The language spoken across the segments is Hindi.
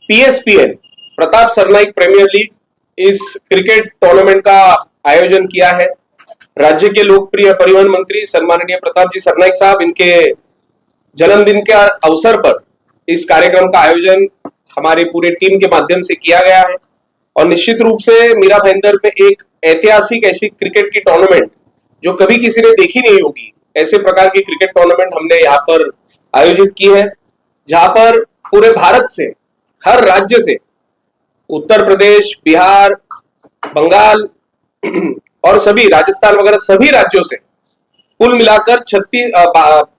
पीएसपीएल प्रताप सरनाइक प्रीमियर लीग इस क्रिकेट टूर्नामेंट का आयोजन किया है। राज्य के लोकप्रिय परिवहन मंत्री सम्माननीय प्रताप जी सरनाइक साहब, इनके जन्मदिन के अवसर पर इस कार्यक्रम का आयोजन हमारी पूरी टीम के माध्यम से किया गया है। और निश्चित रूप से मीरा भाईंदर में एक ऐतिहासिक ऐसी क्रिकेट की टूर्नामेंट जो कभी किसी ने देखी नहीं होगी, ऐसे प्रकार की क्रिकेट टूर्नामेंट हमने यहाँ पर आयोजित की है, जहां पर पूरे भारत से, हर राज्य से, उत्तर प्रदेश, बिहार, बंगाल और सभी राजस्थान वगैरह सभी राज्यों से कुल मिलाकर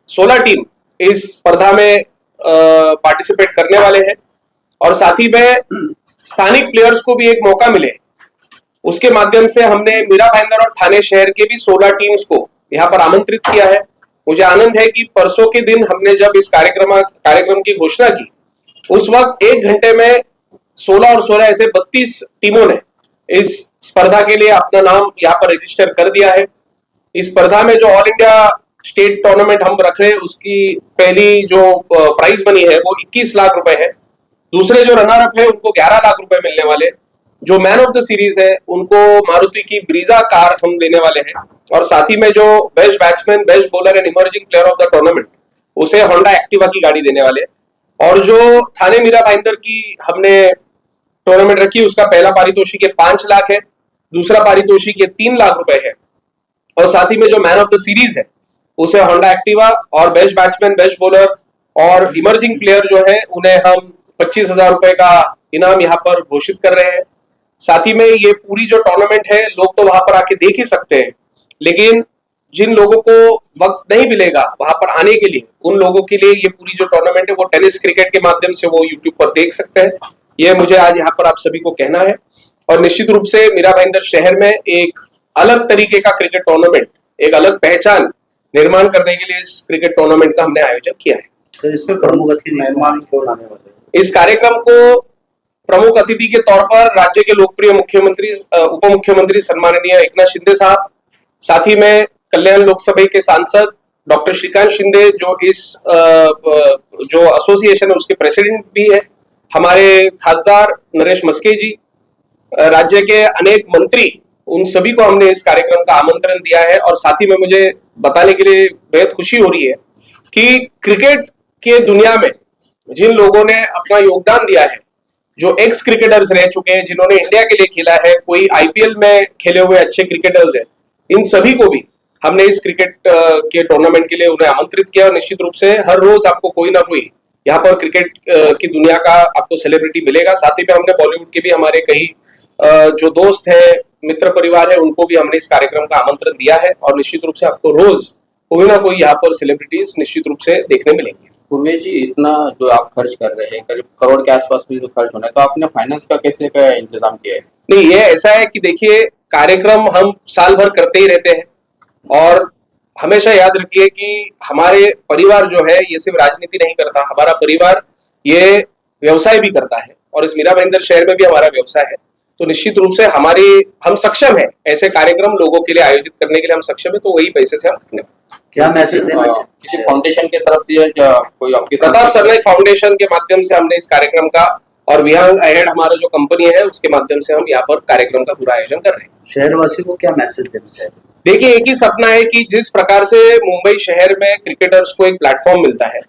16 टीम इस स्पर्धा में पार्टिसिपेट करने वाले हैं। और साथ ही में स्थानिक प्लेयर्स को भी एक मौका मिले, उसके माध्यम से हमने मीरा भाईंदर और थाने शहर के भी 16 टीम्स को यहाँ पर आमंत्रित किया है। मुझे आनंद है कि परसों के दिन हमने जब इस कार्यक्रम की घोषणा की, उस वक्त 1 घंटे में 16 और 16 ऐसे 32 टीमों ने इस स्पर्धा के लिए अपना नाम यहाँ पर रजिस्टर कर दिया है। इस स्पर्धा में जो ऑल इंडिया स्टेट टूर्नामेंट हम रख रहे हैं, उसकी पहली जो प्राइज मनी है वो 21 लाख रुपए है। दूसरे जो रनर अप है उनको 11 लाख रुपए मिलने वाले। जो मैन ऑफ द सीरीज है उनको मारुति की ब्रीजा कार हम देने वाले हैं। और साथ ही में जो best batsman, best bowler and emerging player of the tournament, उसे होंडा एक्टिवा की गाड़ी देने वाले। और जो थाने मीरा भाईंदर की हमने टूर्नामेंट रखी, उसका पहला पारितोषिक 5 लाख है, दूसरा पारितोषिक 3 लाख रुपए है। और साथ ही में जो मैन ऑफ द सीरीज है उसे होंडा एक्टिवा, और बेस्ट बैट्समैन, बेस्ट बॉलर और इमर्जिंग प्लेयर जो है उन्हें हम 25,000 रुपए का इनाम यहाँ पर घोषित कर रहे हैं। साथ ही में ये पूरी जो टूर्नामेंट है, लोग तो वहां पर आके देख ही सकते हैं, लेकिन जिन लोगों को वक्त नहीं मिलेगा वहां पर आने के लिए, उन लोगों के लिए ये पूरी जो टूर्नामेंट है वो टेनिस क्रिकेट के माध्यम से वो यूट्यूब पर देख सकते हैं। ये मुझे आज यहाँ पर आप सभी को कहना है। और निश्चित रूप से मीरा भाईंदर शहर में एक अलग तरीके का क्रिकेट टूर्नामेंट, एक अलग पहचान निर्माण करने के लिए इस क्रिकेट टूर्नामेंट का हमने आयोजन किया है। तो इसमें प्रमुख अतिथि मेहमान कौन आने वाले हैं? इस कार्यक्रम को प्रमुख अतिथि के तौर पर राज्य के लोकप्रिय मुख्यमंत्री, उप मुख्यमंत्री सम्माननीय एकनाथ शिंदे साहब, साथ ही में कल्याण लोकसभा के सांसद डॉक्टर श्रीकांत शिंदे, जो इस जो एसोसिएशन है उसके प्रेसिडेंट भी है, हमारे खासदार नरेश मस्के जी, राज्य के अनेक मंत्री, उन सभी को हमने इस कार्यक्रम का आमंत्रण दिया है। और साथ ही में मुझे बताने के लिए बेहद खुशी हो रही है कि क्रिकेट के दुनिया में जिन लोगों ने अपना योगदान दिया है, जो एक्स क्रिकेटर्स रह चुके हैं, जिन्होंने इंडिया के लिए खेला है, कोई आईपीएल में खेले हुए अच्छे क्रिकेटर्स हैं, इन सभी को भी हमने इस क्रिकेट के टूर्नामेंट के लिए उन्हें आमंत्रित किया। और निश्चित रूप से हर रोज आपको कोई ना कोई यहाँ पर क्रिकेट की दुनिया का आपको सेलिब्रिटी मिलेगा। साथ ही में हमने बॉलीवुड के भी हमारे कई जो दोस्त हैं, मित्र परिवार है, उनको भी हमने इस कार्यक्रम का आमंत्रण दिया है। और निश्चित रूप से आपको रोज कोई ना कोई यहाँ पर सेलिब्रिटीज निश्चित रूप से देखने मिलेंगे। उमेश जी, इतना जो आप खर्च कर रहे हैं, करीब करोड़ के आसपास में जो खर्च होना है, तो आपने फाइनेंस का कैसे का इंतजाम किया है? नहीं, ये ऐसा है कि देखिए, कार्यक्रम हम साल भर करते ही रहते हैं, और हमेशा याद रखिए कि हमारे परिवार जो है ये सिर्फ राजनीति नहीं करता, हमारा परिवार ये व्यवसाय भी करता है, और इस मीरा भाईंदर शहर में भी हमारा व्यवसाय है। तो निश्चित रूप से हम सक्षम है ऐसे कार्यक्रम लोगों के लिए आयोजित करने के लिए, हम सक्षम है, तो वही पैसे से हम करने। क्या मैसेज देना चाहिए? किसी फाउंडेशन की तरफ से या कोई आपके प्रताप सरनाइक फाउंडेशन के माध्यम से हमने इस कार्यक्रम का, और विहांग अहेड हमारा जो कंपनी है उसके माध्यम से हम यहाँ पर कार्यक्रम का पूरा आयोजन कर रहे हैं। शहरवासियों को क्या मैसेज देना चाहिए? देखिए, एक ही सपना है कि जिस प्रकार से मुंबई शहर में क्रिकेटर्स को एक प्लेटफॉर्म मिलता है,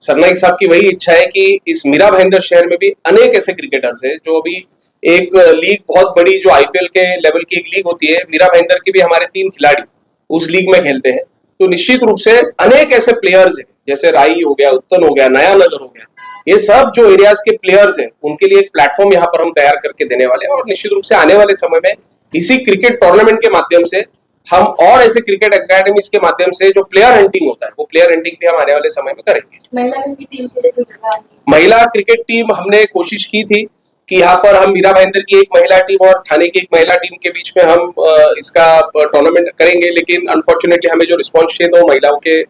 सरनाइक साहब की वही इच्छा है कि इस मीरा भाईंदर शहर में भी अनेक ऐसे क्रिकेटर्स हैं जो अभी एक लीग, बहुत बड़ी जो आईपीएल के लेवल की एक लीग होती है, मीरा भाईंदर के भी हमारे 3 खिलाड़ी उस लीग में खेलते हैं। तो निश्चित रूप से अनेक ऐसे प्लेयर्स हैं, जैसे राई हो गया, उत्तन हो गया, नया नगर हो गया, ये सब जो एरियाज के प्लेयर्स हैं, उनके लिए एक प्लेटफॉर्म यहाँ पर हम तैयार करके देने वाले हैं। और निश्चित रूप से आने वाले समय में इसी क्रिकेट टूर्नामेंट के माध्यम से हम और ऐसे क्रिकेट एकेडमीज के माध्यम से जो प्लेयर हंटिंग होता है, वो प्लेयर हंटिंग भी हम आने वाले समय में करेंगे। महिला क्रिकेट टीम हमने कोशिश की थी कि यहाँ पर हम मीरा भाईंदर की एक महिला टीम और थाने की एक महिला टीम के बीच में हम इसका टूर्नामेंट करेंगे, लेकिन अनफॉर्चुनेटली हमें जो रिस्पॉन्स चाहिए था वो महिलाओं के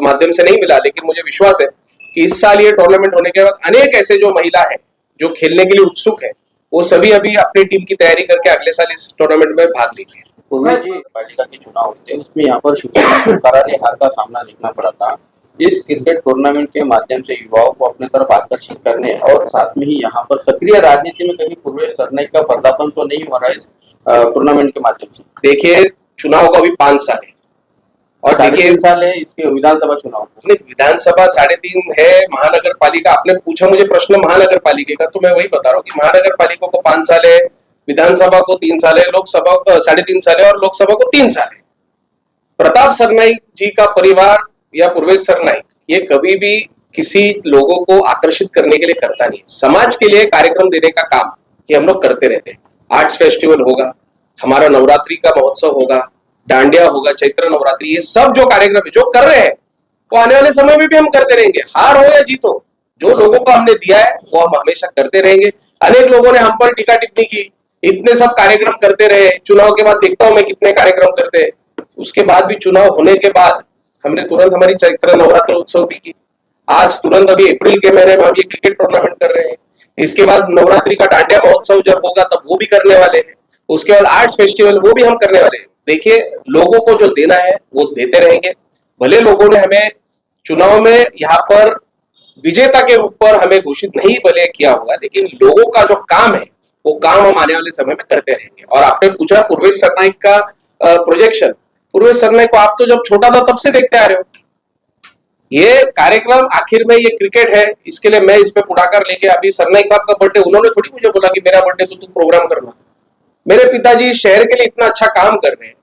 माध्यम से नहीं मिला। लेकिन मुझे विश्वास है कि इस साल ये टूर्नामेंट होने के बाद अनेक ऐसे जो महिला है जो खेलने के लिए उत्सुक है, वो सभी अभी अपनी टीम की तैयारी करके अगले साल इस टूर्नामेंट में भाग लेंगे। उमेश जी, पालिका के चुनाव होते हैं, उसमें यहाँ पर करारी हार का सामना देखना पड़ा था। इस क्रिकेट टूर्नामेंट के माध्यम से युवाओं को अपने तरफ आकर्षित करने और साथ में ही यहाँ पर सक्रिय राजनीति में कहीं पूर्वेश सरनाईक का पर्दापण तो नहीं हो रहा है इस टूर्नामेंट के माध्यम से? देखिए, चुनाव को अभी 5 साल है और साढ़े देखिए 3 साल है इसके विधानसभा चुनाव को। नहीं, विधानसभा 3.5 है, महानगर पालिका आपने पूछा मुझे प्रश्न महानगर पालिका का, तो मैं वही बता रहा हूँ कि महानगर पालिका को 5 साल है, विधानसभा को 3 साल है, लोकसभा 3.5 साल है और लोकसभा को 3 साल है। प्रताप सरनाईक जी का परिवार या पूर्वेश सरनाईक ये कभी भी किसी लोगों को आकर्षित करने के लिए करता नहीं, समाज के लिए कार्यक्रम देने का काम ये हम लोग करते रहते हैं। आर्ट्स फेस्टिवल होगा, हमारा नवरात्रि का महोत्सव होगा, डांडिया होगा, चैत्र नवरात्रि, ये सब जो कार्यक्रम जो कर रहे हैं वो आने वाले समय में भी हम करते रहेंगे, हार हो या जीत हो। जो लोगों को हमने दिया है वो हम हमेशा करते रहेंगे। अनेक लोगों ने हम पर टीका टिप्पणी की, इतने सब कार्यक्रम करते रहे, चुनाव के बाद देखता हूं मैं कितने कार्यक्रम करते हैं। उसके बाद भी चुनाव होने के बाद हमने तुरंत हमारी चैत्र नवरात्र उत्सव भी की। आज तुरंत अभी अप्रैल के महीने में हम ये क्रिकेट टूर्नामेंट कर रहे हैं। इसके बाद नवरात्रि का डांडिया महोत्सव जब होगा तब वो भी करने वाले हैं। उसके बाद आर्ट्स फेस्टिवल वो भी हम करने वाले हैं। देखिए, लोगों को जो देना है वो देते रहेंगे। भले लोगों ने हमें चुनाव में यहाँ पर विजेता के रूप पर हमें घोषित नहीं भले किया होगा, लेकिन लोगों का जो काम है वो काम हम आने वाले समय में करते रहेंगे। और आपने पूछा पूर्वेश सरनाईक का प्रोजेक्शन, पूर्वेश सरनाईक को आप तो जब छोटा था तब से देखते आ रहे हो। ये कार्यक्रम आखिर में ये क्रिकेट है, इसके लिए मैं इस पे पुढाकार लेके, अभी सरनाईक साहब का बर्थडे उन्होंने थोड़ी मुझे बोला कि मेरा बर्थडे तो तुम प्रोग्राम करना। मेरे पिताजी शहर के लिए इतना अच्छा काम कर रहे हैं,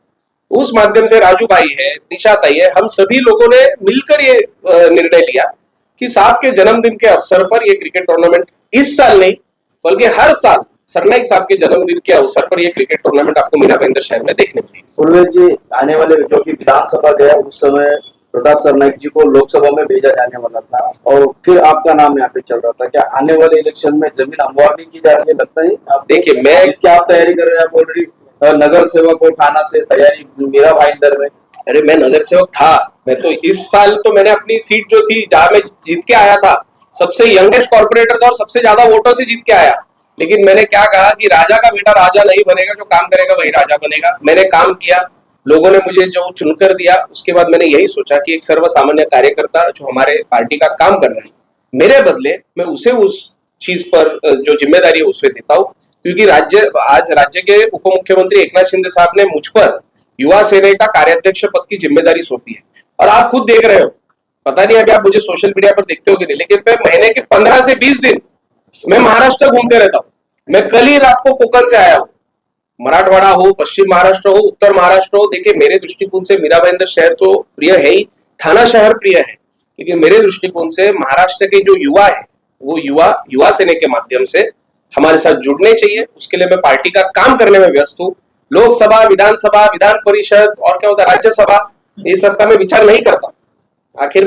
उस माध्यम से राजू भाई है, निशात आई है, हम सभी लोगों ने मिलकर ये निर्णय लिया कि साहब के जन्मदिन के अवसर पर ये क्रिकेट टूर्नामेंट इस साल नहीं बल्कि हर साल सरनाईक साहब के जन्मदिन के अवसर पर ये क्रिकेट टूर्नामेंट आपको मीरा भाईंदर शहर में देखने मिलेगी। पूर्वेश जी, आने वाले जो कि विधानसभा गया उस समय प्रताप सरनाईक जी को लोकसभा में भेजा जाने वाला था और फिर आपका नाम यहाँ पे चल रहा था। क्या आने वाले इलेक्शन में जमीन हमवार नहीं की जा रही है, लगता है आप? देखिए, मैं इसकी आप तैयारी कर रहे हैं, आप ऑलरेडी नगर सेवक और थाना से तैयारी मीरा भाईंदर में। अरे मैं नगर सेवक था, मैं तो इस साल तो मैंने अपनी सीट जो थी जहां मैं जीत के आया था, सबसे यंगेस्ट कॉर्पोरेटर था और सबसे ज्यादा वोटों से जीत के आया। लेकिन मैंने क्या कहा कि राजा का बेटा राजा नहीं बनेगा, जो काम करेगा वही राजा बनेगा। मैंने काम किया, लोगों ने मुझे जो चुनकर दिया, उसके बाद मैंने यही सोचा कि एक सर्वसामान्य कार्यकर्ता जो हमारे पार्टी का काम कर रहा है, मेरे बदले मैं उसे उस चीज पर जो जिम्मेदारी है उसे देता हूँ। क्योंकि आज राज्य के उप मुख्यमंत्री एकनाथ शिंदे साहब ने मुझ पर युवा सेना का कार्याध्यक्ष पद की जिम्मेदारी सौंपी है। और आप खुद देख रहे हो, पता नहीं अभी आप मुझे सोशल मीडिया पर देखते हो कि नहीं, लेकिन मैं महीने के 15 से 20 दिन मैं महाराष्ट्र घूमते रहता हूँ। मैं कल ही रात को कोकण से आया हूँ। मराठवाड़ा हो, पश्चिम महाराष्ट्र हो, उत्तर महाराष्ट्र हो, देखिए मेरे दृष्टिकोण से मीरा भाईंदर शहर तो प्रिय है ही, थाना शहर प्रिय है, लेकिन मेरे दृष्टिकोण से महाराष्ट्र के जो युवा है वो युवा सेना के माध्यम से हमारे साथ जुड़ने चाहिए। उसके लिए मैं पार्टी का काम करने में व्यस्त हूँ। लोकसभा, विधानसभा, विधान परिषद और क्या होता है राज्यसभा, ये सब का मैं विचार नहीं करता। आखिर